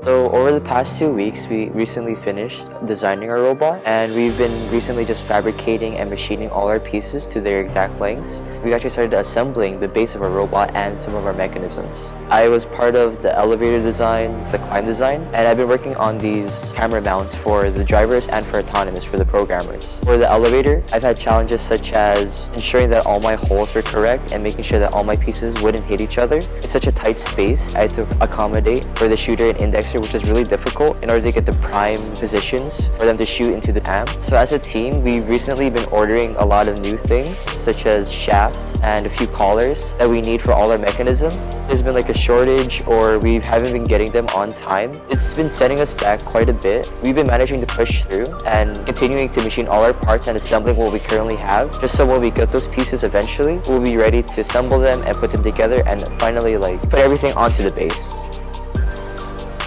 So over the past 2 weeks, we recently finished designing our robot, and we've been recently just fabricating and machining all our pieces to their exact lengths. We've actually started assembling the base of our robot and some of our mechanisms. I was part of the elevator design, the climb design, and I've been working on these camera mounts for the drivers and for autonomous for the programmers. For the elevator, I've had challenges such as ensuring that all my holes were correct and making sure that all my pieces wouldn't hit each other. It's such a tight space. I had to accommodate for the shooter and indexer, which is really difficult in order to get the prime positions for them to shoot into the cam. So as a team, we've recently been ordering a lot of new things, such as shafts and a few collars that we need for all our mechanisms. There's been like a shortage, or we haven't been getting them on time. It's been setting us back quite a bit. We've been managing to push through and continuing to machine all our parts and assembling what we currently have, just so when we get those pieces eventually, we'll be ready to assemble them and put them together and finally put everything onto the base.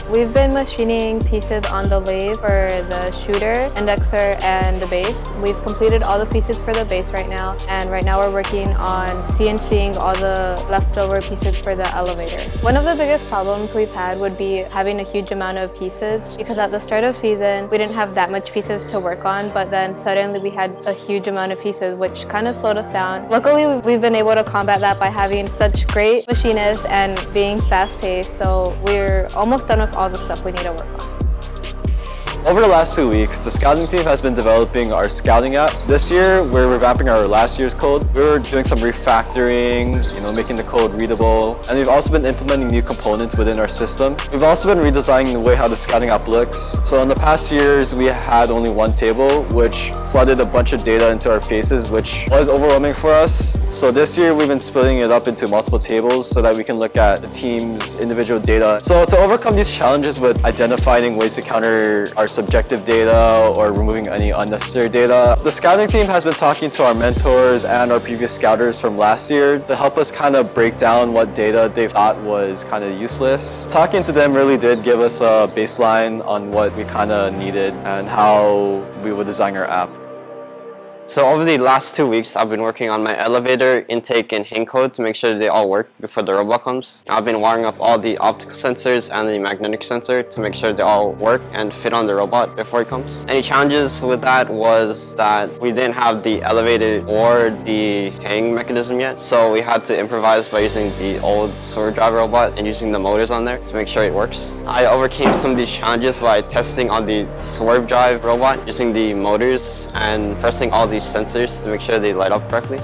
We've been machining pieces on the lathe for the shooter, indexer, and the base. We've completed all the pieces for the base right now, and right now we're working on CNCing all the leftover pieces for the elevator. One of the biggest problems we've had would be having a huge amount of pieces, because at the start of season, we didn't have that much pieces to work on, but then suddenly we had a huge amount of pieces, which kind of slowed us down. Luckily, we've been able to combat that by having such great machinists and being fast-paced, so we're almost done with all the stuff we need to work on. Over the last 2 weeks, the scouting team has been developing our scouting app. This year, we're revamping our last year's code. We're doing some refactoring, making the code readable, and we've also been implementing new components within our system. We've also been redesigning the way how the scouting app looks. So in the past years, we had only one table, which flooded a bunch of data into our faces, which was overwhelming for us. So this year, we've been splitting it up into multiple tables so that we can look at the team's individual data. So to overcome these challenges with identifying ways to counter our subjective data or removing any unnecessary data, the scouting team has been talking to our mentors and our previous scouters from last year to help us kind of break down what data they thought was kind of useless. Talking to them really did give us a baseline on what we kind of needed and how we would design our app. So over the last 2 weeks, I've been working on my elevator, intake, and hang code to make sure they all work before the robot comes. I've been wiring up all the optical sensors and the magnetic sensor to make sure they all work and fit on the robot before it comes. Any challenges with that was that we didn't have the elevator or the hang mechanism yet, so we had to improvise by using the old swerve drive robot and using the motors on there to make sure it works. I overcame some of these challenges by testing on the swerve drive robot using the motors and pressing all the sensors to make sure they light up correctly.